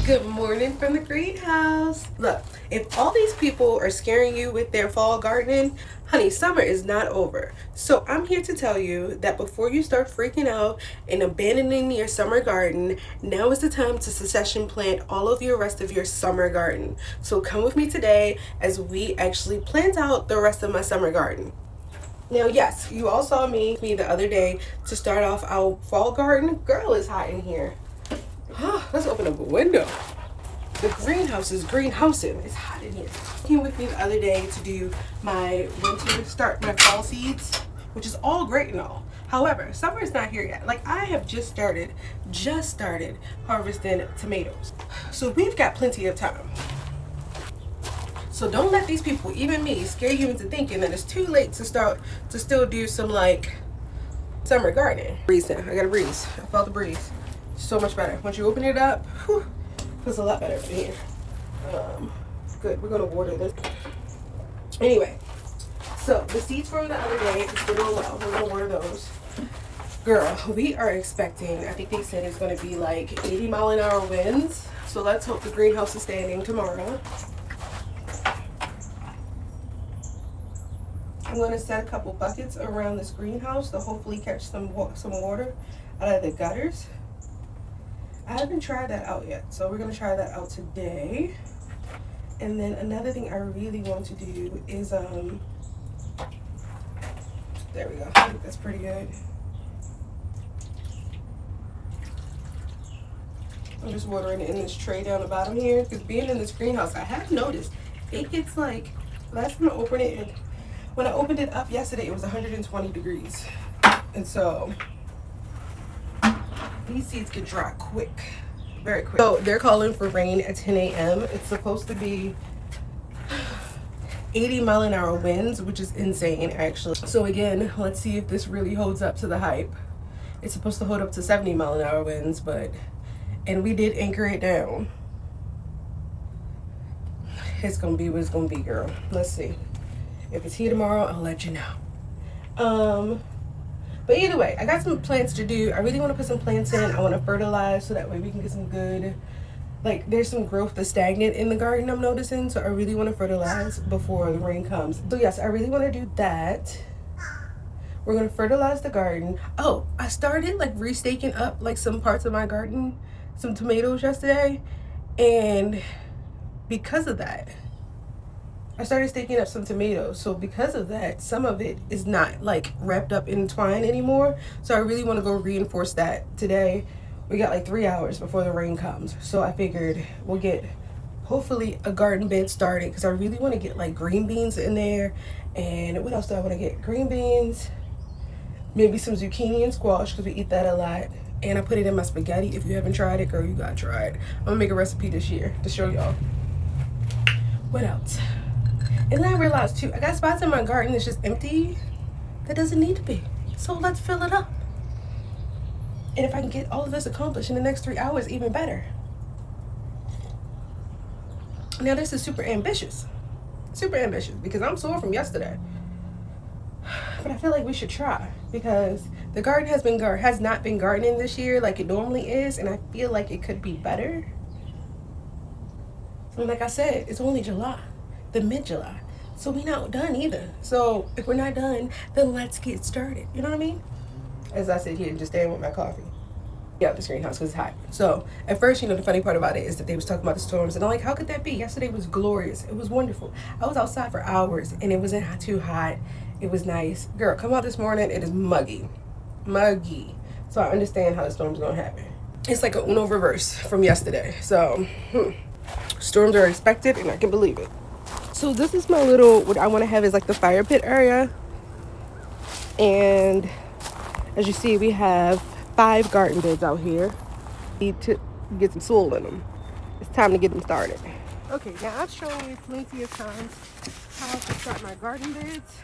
Good morning from the greenhouse. Look, if all these people are scaring you with their fall gardening, honey, summer is not over. So I'm here to tell you that before you start freaking out and abandoning your summer garden, now is the time to succession plant all of your rest of your summer garden. So come with me today as we actually plant out the rest of my summer garden. Now, yes, you all saw me the other day to start off our fall garden. Girl, it's hot in here. Let's open up a window. The greenhouse is greenhousing. It's hot in here. Came with me the other day to do my my fall seeds, which is all great and all. However, summer is not here yet. Like, I have just started harvesting tomatoes. So we've got plenty of time. So don't let these people, even me, scare you into thinking that it's too late to still do some like summer gardening. Breeze now. I got a breeze. I felt the breeze. So much better. Once you open it up, whew, feels a lot better in here. Good. We're gonna water this. Anyway, so the seeds from the other day is doing well. We're gonna water those. Girl, we are expecting, I think they said it's gonna be like 80-mile-an-hour winds. So let's hope the greenhouse is standing tomorrow. I'm going to set a couple buckets around this greenhouse to hopefully catch some water out of the gutters. I haven't tried that out yet, so we're going to try that out today. And then another thing I really want to do is, there we go. I think that's pretty good. I'm just watering it in this tray down the bottom here, because being in this greenhouse, I have noticed it gets like, last time I opened it, when I opened it up yesterday, it was 120 degrees. And so these seeds get dry quick, very quick. So they're calling for rain at 10 a.m. It's supposed to be 80-mile-an-hour winds, which is insane, actually. So again, let's see if this really holds up to the hype. It's supposed to hold up to 70-mile-an-hour winds, and we did anchor it down. It's gonna be what it's gonna be, girl. Let's see. If it's here tomorrow, I'll let you know. But either way, I got some plants to do. I really want to put some plants in. I want to fertilize so that way we can get some good, like, there's some growth that's stagnant in the garden, I'm noticing. So I really want to fertilize before the rain comes. So yes, I really want to do that. We're going to fertilize the garden. Oh, I started like restaking up like some parts of my garden, some tomatoes yesterday. And because of that, I started staking up some tomatoes. So because of that, some of it is not like wrapped up in twine anymore. So I really want to go reinforce that today. We got like 3 hours before the rain comes. So I figured we'll get hopefully a garden bed started, because I really want to get like green beans in there. And what else do I want to get? Green beans, maybe some zucchini and squash, because we eat that a lot. And I put it in my spaghetti. If you haven't tried it, girl, you gotta try it. I'm gonna make a recipe this year to show y'all. What else? And then I realized too, I got spots in my garden that's just empty that doesn't need to be. So let's fill it up. And if I can get all of this accomplished in the next 3 hours, even better. Now this is super ambitious because I'm sore from yesterday. But I feel like we should try, because the garden has not been gardening this year like it normally is, and I feel like it could be better. And like I said, it's only July. The mid-July, so we're not done either. So if we're not done, then let's get started. You know what I mean? As I sit here and just stand with my coffee. Yeah, this greenhouse because it's hot. So at first, the funny part about it is that they was talking about the storms, and I'm like, how could that be? Yesterday was glorious. It was wonderful. I was outside for hours, and it wasn't too hot. It was nice. Girl, come out this morning. It is muggy. So I understand how the storm's gonna happen. It's like a Uno reverse from yesterday. So storms are expected, and I can believe it. So this is my little, what I want to have is like the fire pit area. And as you see, we have 5 garden beds out here. Need to get some soil in them. It's time to get them started. Okay, now I've shown you plenty of times how to start my garden beds.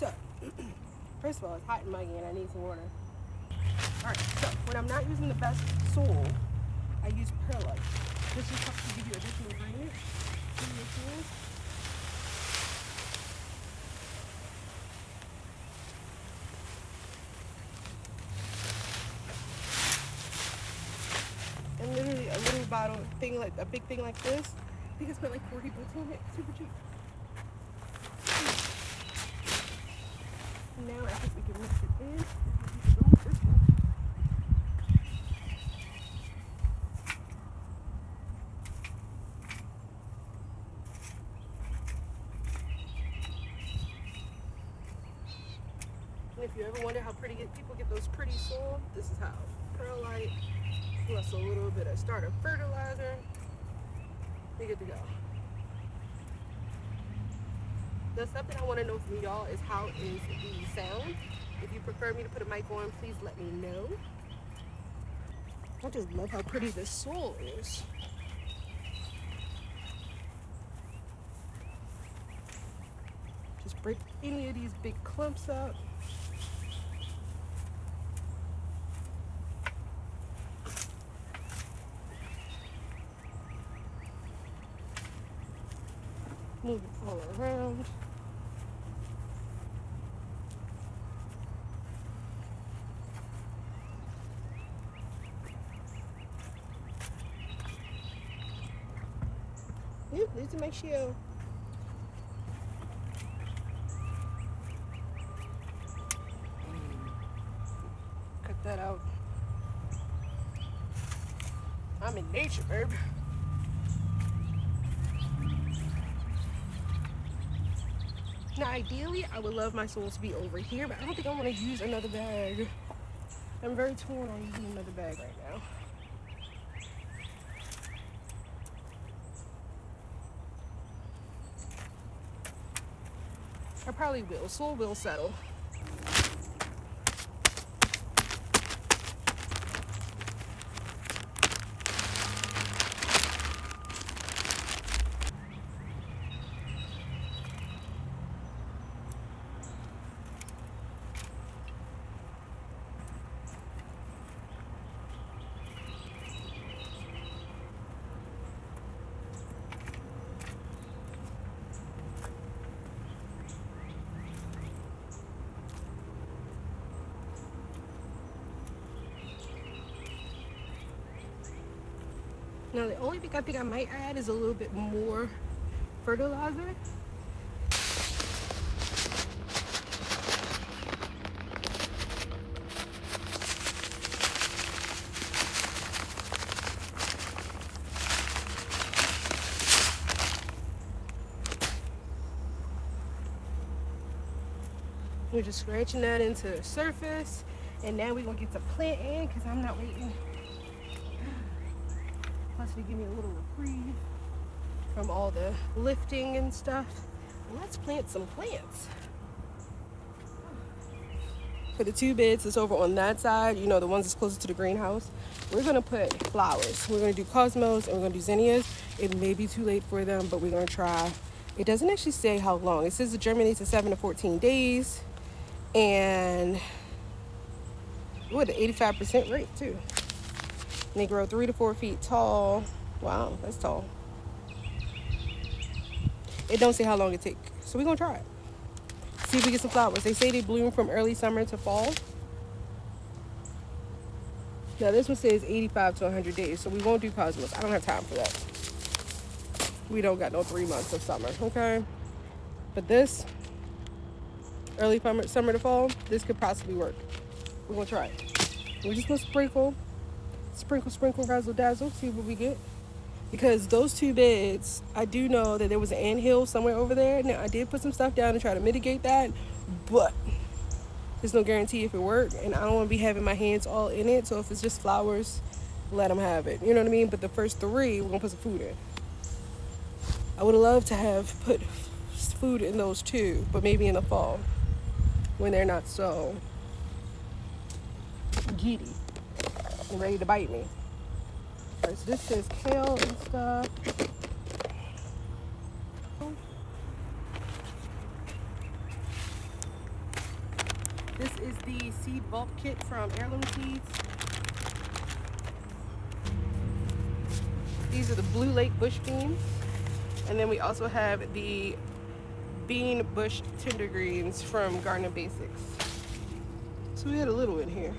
So, first of all, it's hot and muggy and I need some water. Alright, so when I'm not using the best soil, I use perlite. This just helps to give you additional drainage to your soil. And literally a little bottle thing, like a big thing like this, I think I spent like 40 bucks on it, super cheap. Now I think we can mix it in. And if you ever wonder how pretty people get those pretty soil, this is how. Perlite, plus a little bit of starter fertilizer. You're good to go. The something I want to know from y'all is how is the sound. If you prefer me to put a mic on, please let me know. I just love how pretty this soil is. Just break any of these big clumps up. Move it all around. Yep, need to make sure. Cut that out. I'm in nature, babe. Now, ideally, I would love my soil to be over here, but I don't think I want to use another bag. I'm very torn on using another bag right now. I probably will. Soil will settle. Now, the only thing I think I might add is a little bit more fertilizer. We're just scratching that into the surface, and now we're gonna get the plant in because I'm not waiting. Plus, to give me a little reprieve from all the lifting and stuff. Let's plant some plants. For the 2 beds that's over on that side, you know, the ones that's closer to the greenhouse, we're gonna put flowers. We're gonna do cosmos and we're gonna do zinnias. It may be too late for them, but we're gonna try. It doesn't actually say how long. It says it germinates in 7 to 14 days. And what, an 85% rate too. And they grow 3 to 4 feet tall. Wow, that's tall. It don't say how long it takes. So we're gonna try it. See if we get some flowers. They say they bloom from early summer to fall. Now this one says 85 to 100 days. So we won't do cosmos. I don't have time for that. We don't got no 3 months of summer, okay? But this, early summer to fall, this could possibly work. We're gonna try it. We're just gonna sprinkle, razzle dazzle, see what we get. Because those 2 beds, I do know that there was an anthill somewhere over there. Now I did put some stuff down to try to mitigate that, but there's no guarantee if it worked, and I don't want to be having my hands all in it. So if it's just flowers, let them have it. You know what I mean? But the first 3, we're gonna put some food in. I would have loved to have put food in those 2, but maybe in the fall when they're not so giddy and ready to bite me. All right, so this says kale and stuff. This is the seed bulk kit from Heirloom Seeds. These are the Blue Lake bush beans. And then we also have the bean bush tender greens from Garden Basics. So we had a little in here.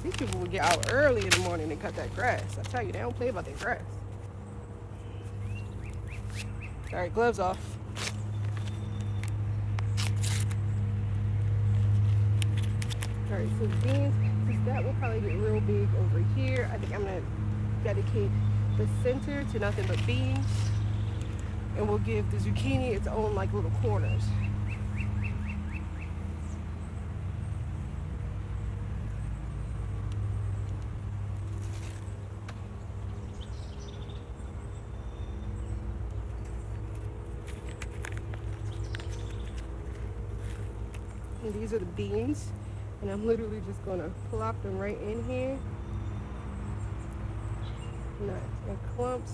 These people would get out early in the morning and cut that grass. I tell you, they don't play about their grass. All right, gloves off. All right, so the beans, since that will probably get real big over here, I think I'm gonna dedicate the center to nothing but beans, and we'll give the zucchini its own like little corners. And these are the beans, and I'm literally just gonna plop them right in here, not in clumps.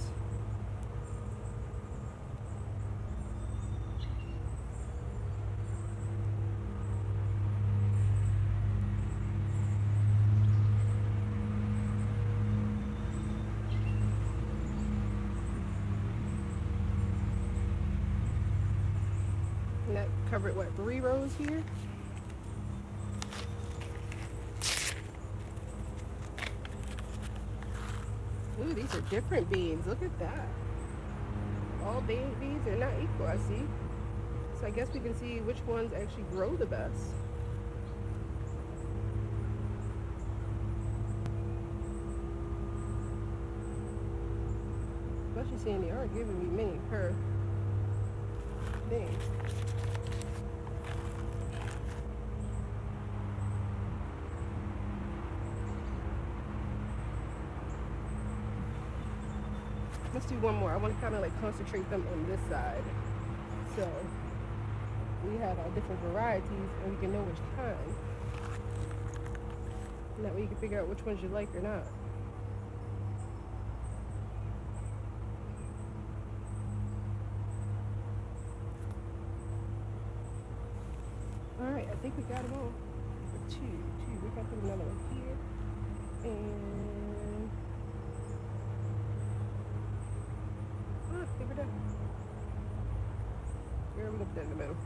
And that covered what, 3 rows here? Ooh, these are different beans. Look at that. All beans are not equal, I see. So I guess we can see which ones actually grow the best. Especially seeing they aren't giving me many per thing. Let's do one more. I want to kind of like concentrate them on this side. So we have our different varieties and we can know which kind. And that way you can figure out which ones you like or not. Alright, I think we got them all. Two. We're gonna put another one here. And give it up. We're gonna put that in the middle.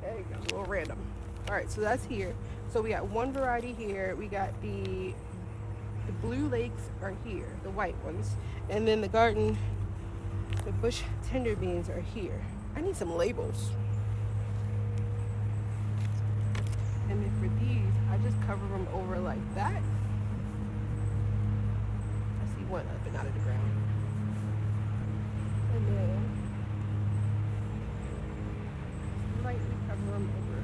There you go, a little random. Alright, so that's here. So we got one variety here. We got the Blue Lakes are here, the white ones. And then the bush tender beans are here. I need some labels. And then for these, I just cover them over like that. I see one up and out of the ground. And then lightly cover them over.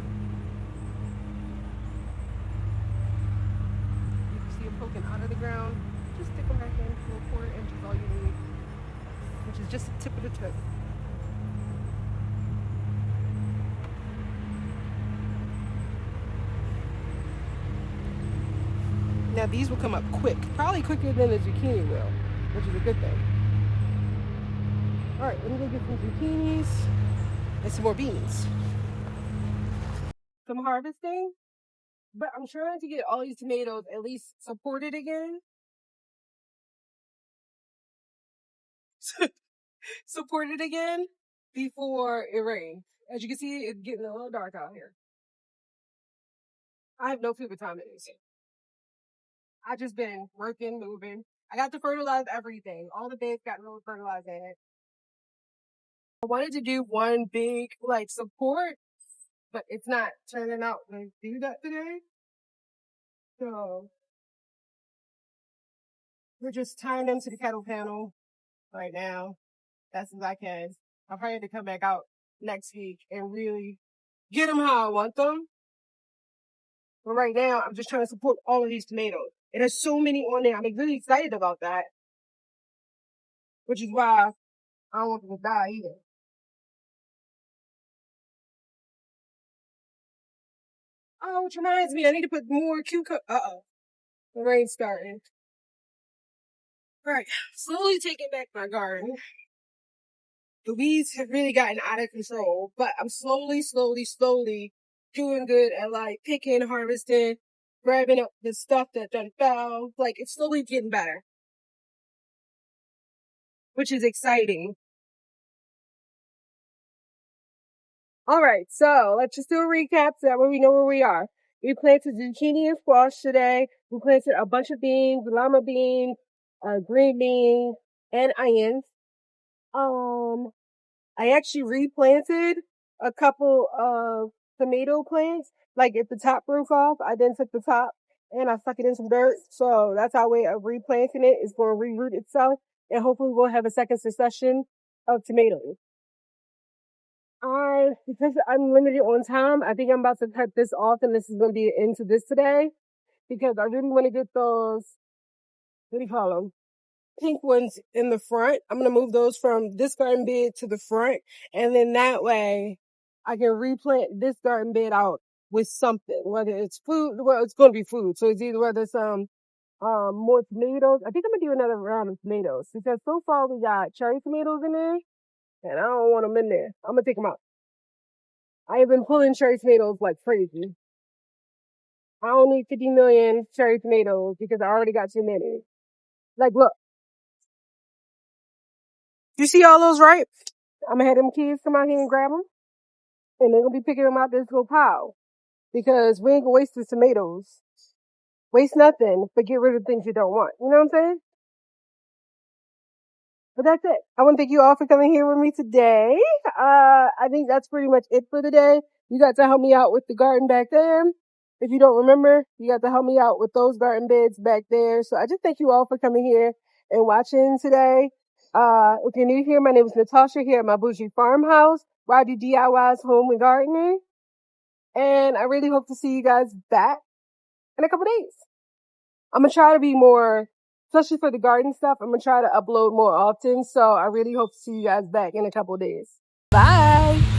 You can see them poking out of the ground. Just stick them back in, little 1/4 inch is all you need, which is just the tip of the tip. Now these will come up quick, probably quicker than the zucchini will, which is a good thing. All right, let me go get some zucchinis and some more beans. Some harvesting, but I'm trying to get all these tomatoes at least supported again. Supported again before it rains. As you can see, it's getting a little dark out here. I have no clue what time it is. I just been working, moving. I got to fertilize everything. All the beds got really fertilized in it. I wanted to do one big like support, but it's not turning out to do that today. So we're just tying them to the kettle panel right now. That's as I can. I'm planning to come back out next week and really get them how I want them. But right now, I'm just trying to support all of these tomatoes. And there's so many on there. I'm really excited about that. Which is why I don't want them to die either. Oh, which reminds me, I need to put more cucumber. The rain's starting. All right, slowly taking back my garden. The weeds have really gotten out of control, but I'm slowly doing good at like picking, harvesting, grabbing up the stuff that done fell. Like it's slowly getting better, which is exciting. All right, so let's just do a recap so that way we know where we are. We planted zucchini and squash today. We planted a bunch of beans, lima beans, green beans, and onions. Um, I actually replanted a couple of tomato plants. Like if the top broke off, I then took the top and I stuck it in some dirt. So that's our way of replanting it. It's going to reroot itself and hopefully we'll have a second succession of tomatoes. Because I'm limited on time, I think I'm about to cut this off and this is going to be an end to this today because I really want to get those, what do you call them? Pink ones in the front. I'm going to move those from this garden bed to the front. And then that way I can replant this garden bed out with something, whether it's food, well, it's going to be food. So it's either whether some, more tomatoes. I think I'm going to do another round of tomatoes because so far we got cherry tomatoes in there and I don't want them in there. I'm going to take them out. I have been pulling cherry tomatoes like crazy. I don't need 50 million cherry tomatoes because I already got too many. Like, look, you see all those right? I'm gonna have them kids come out here and grab them, and they're gonna be picking them out this little pile because we ain't gonna waste the tomatoes. Waste nothing, but get rid of things you don't want. You know what I'm saying? But that's it. I want to thank you all for coming here with me today. I think that's pretty much it for today. You got to help me out with the garden back there. If you don't remember, you got to help me out with those garden beds back there. So I just thank you all for coming here and watching today. If you're new here, my name is Natasha here at my bougie farmhouse, where I do DIYs, home and gardening. And I really hope to see you guys back in a couple days. I'm going to try to be more, especially for the garden stuff, I'm going to try to upload more often. So I really hope to see you guys back in a couple days. Bye.